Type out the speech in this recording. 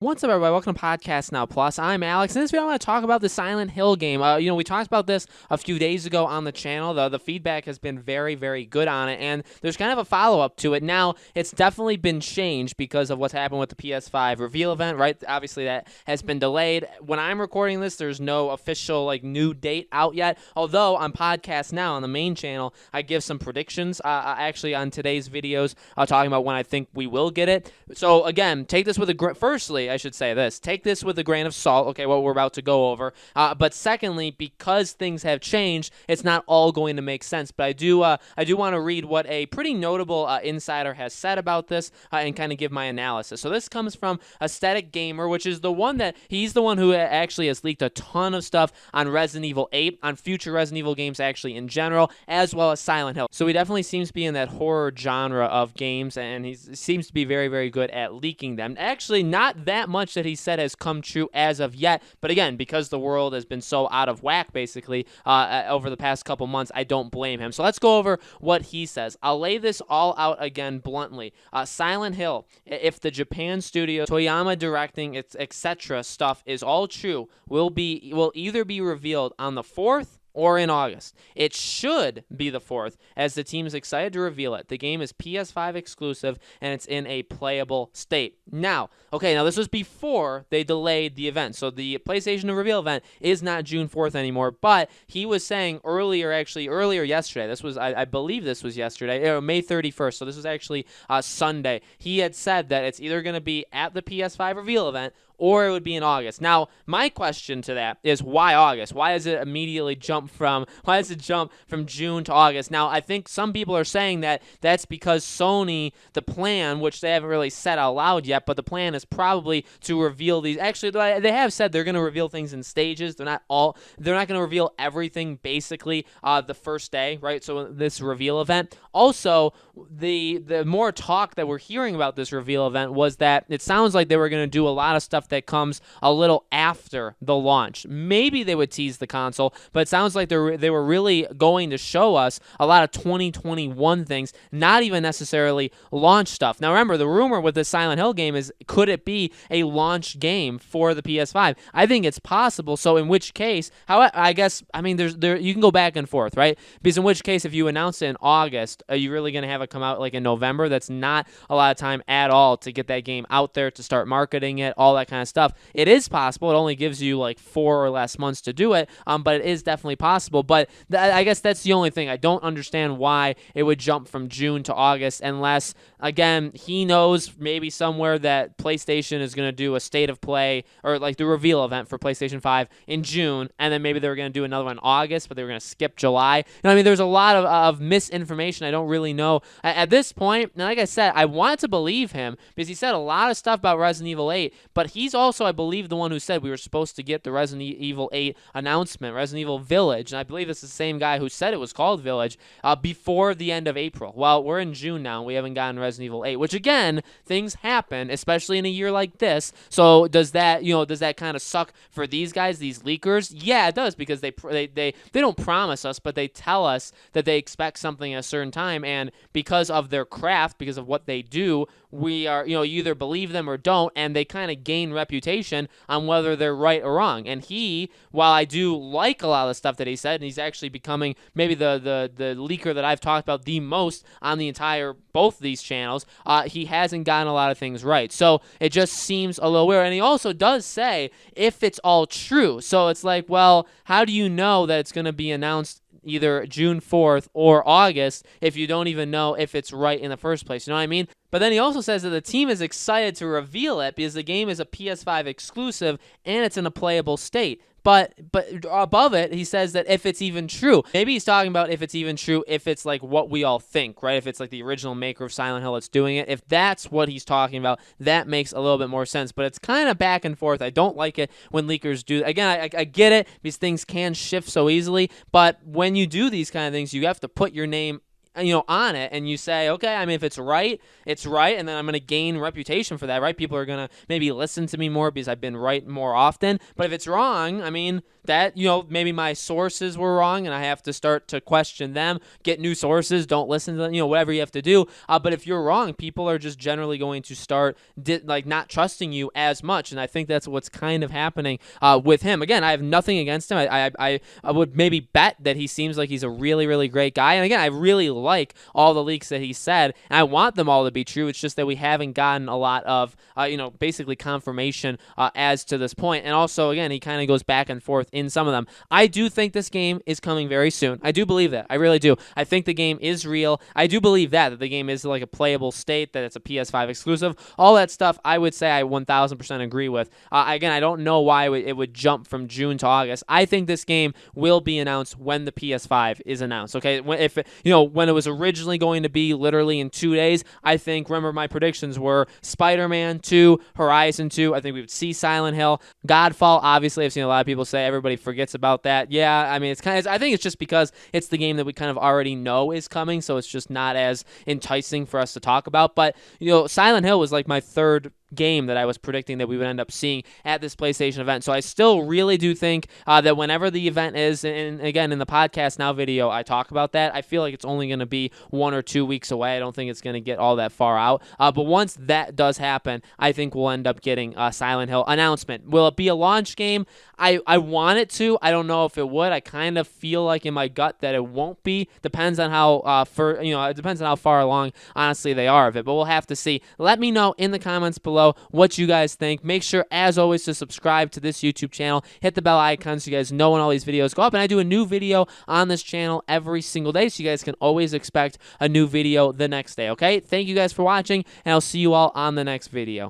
What's up, everybody? Welcome to Podcast Now Plus. I'm Alex, and in this video I want to talk about the Silent Hill game. We talked about this a few days ago on the channel. The feedback has been very, very good on it, and there's kind of a follow-up to it. Now, it's definitely been changed because of what's happened with the PS5 reveal event, right? Obviously, that has been delayed. When I'm recording this, there's no official, new date out yet, although on Podcast Now, on the main channel, I give some predictions, actually, on today's videos, talking about when I think we will get it. So, again, take this with firstly, I should say this. Take this with a grain of salt, okay, what we're about to go over. But secondly, because things have changed, it's not all going to make sense. But I do want to read what a pretty notable insider has said about this and kind of give my analysis. So this comes from Aesthetic Gamer, which is he's the one who actually has leaked a ton of stuff on Resident Evil 8, on future Resident Evil games actually in general, as well as Silent Hill. So he definitely seems to be in that horror genre of games, and he seems to be very, very good at leaking them. Actually, not that much that he said has come true as of yet, but again, because the world has been so out of whack basically over the past couple months, I don't blame him. So let's go over what he says. I'll lay this all out again bluntly. Silent Hill, if the Japan studio, Toyama directing, etc. stuff is all true, will either be revealed on the 4th or in August. It should be the 4th, as the team is excited to reveal it. The game is PS5 exclusive, and it's in a playable state. Now this was before they delayed the event, so the PlayStation reveal event is not June 4th anymore, but he was saying earlier yesterday, I believe this was yesterday, May 31st, so this was actually Sunday, he had said that it's either going to be at the PS5 reveal event or it would be in August. Now, my question to that is, why August? Why does it immediately jump from June to August? Now, I think some people are saying that that's because Sony, the plan, which they haven't really said out loud yet, but the plan is probably to reveal these. Actually, they have said they're going to reveal things in stages. They're not going to reveal everything basically the first day, right? So this reveal event. Also, the more talk that we're hearing about this reveal event was that it sounds like they were going to do a lot of stuff that comes a little after the launch. Maybe they would tease the console, but it sounds like they were really going to show us a lot of 2021 things, not even necessarily launch stuff. Now remember, the rumor with the Silent Hill game is, could it be a launch game for the PS5? I think it's possible, so in which case, you can go back and forth, right? Because in which case, if you announce it in August, are you really going to have it come out in November? That's not a lot of time at all to get that game out there, to start marketing it, all that kind of stuff. It is possible. It only gives you 4 or less months to do it, but it is definitely possible. But I guess that's the only thing. I don't understand why it would jump from June to August, unless, again, he knows maybe somewhere that PlayStation is going to do a state of play, or the reveal event for PlayStation 5 in June, and then maybe they were going to do another one in August, but they were going to skip July. There's a lot of misinformation. I don't really know at this point. And like I said, I wanted to believe him because he said a lot of stuff about Resident Evil 8, but he's also, I believe, the one who said we were supposed to get the Resident Evil 8 announcement, Resident Evil Village, and I believe it's the same guy who said it was called Village, before the end of April. Well, we're in June now, and we haven't gotten Resident Evil 8, which, again, things happen, especially in a year like this. So does that kind of suck for these guys, these leakers? Yeah, it does, because they don't promise us, but they tell us that they expect something at a certain time, and because of their craft, because of what they do, we are, you either believe them or don't, and they kind of gain reputation on whether they're right or wrong. And while I do like a lot of the stuff that he said, and he's actually becoming maybe the leaker that I've talked about the most on the entire both these channels, he hasn't gotten a lot of things right. So it just seems a little weird. And he also does say, if it's all true. So it's well, how do you know that it's going to be announced either June 4th or August if you don't even know if it's right in the first place? You know what I mean? But then he also says that the team is excited to reveal it because the game is a PS5 exclusive and it's in a playable state. But above it, he says that if it's even true. Maybe he's talking about if it's even true, if it's what we all think, right? If it's the original maker of Silent Hill that's doing it. If that's what he's talking about, that makes a little bit more sense. But it's kind of back and forth. I don't like it when leakers do. Again, I get it because things can shift so easily. But when you do these kind of things, you have to put your name on it, and you say, okay, I mean, if it's right, it's right, and then I'm going to gain reputation for that, right? People are going to maybe listen to me more because I've been right more often. But if it's wrong, I mean, that, maybe my sources were wrong, and I have to start to question them, get new sources, don't listen to them, whatever you have to do. But if you're wrong, people are just generally going to start not trusting you as much, and I think that's what's kind of happening with him. Again, I have nothing against him. I would maybe bet that he seems like he's a really, really great guy, and again, I really like all the leaks that he said, and I want them all to be true. It's just that we haven't gotten a lot of, basically confirmation as to this point. And also, again, he kind of goes back and forth in some of them. I do think this game is coming very soon. I do believe that. I really do. I think the game is real. I do believe that the game is like a playable state, that it's a PS5 exclusive. All that stuff, I would say I 1000% agree with. Again, I don't know why it would jump from June to August. I think this game will be announced when the PS5 is announced. Okay, when it was originally going to be literally in 2 days, I think, remember my predictions were Spider-Man 2, Horizon 2, I think we would see Silent Hill, Godfall, obviously I've seen a lot of people say everybody forgets about that. Yeah, I mean, I think it's just because it's the game that we kind of already know is coming, so it's just not as enticing for us to talk about. But, Silent Hill was like my third game that I was predicting that we would end up seeing at this PlayStation event. So I still really do think that whenever the event is, and again, in the Podcast Now video, I talk about that. I feel like it's only going to be 1 or 2 weeks away. I don't think it's going to get all that far out. But once that does happen, I think we'll end up getting a Silent Hill announcement. Will it be a launch game? I want it to. I don't know if it would. I kind of feel like in my gut that it won't be. Depends on how it depends on how far along, honestly, they are of it. But we'll have to see. Let me know in the comments below what you guys think. Make sure, as always, to subscribe to this YouTube channel. Hit the bell icon so you guys know when all these videos go up. And I do a new video on this channel every single day, so you guys can always expect a new video the next day, okay? Thank you guys for watching, and I'll see you all on the next video.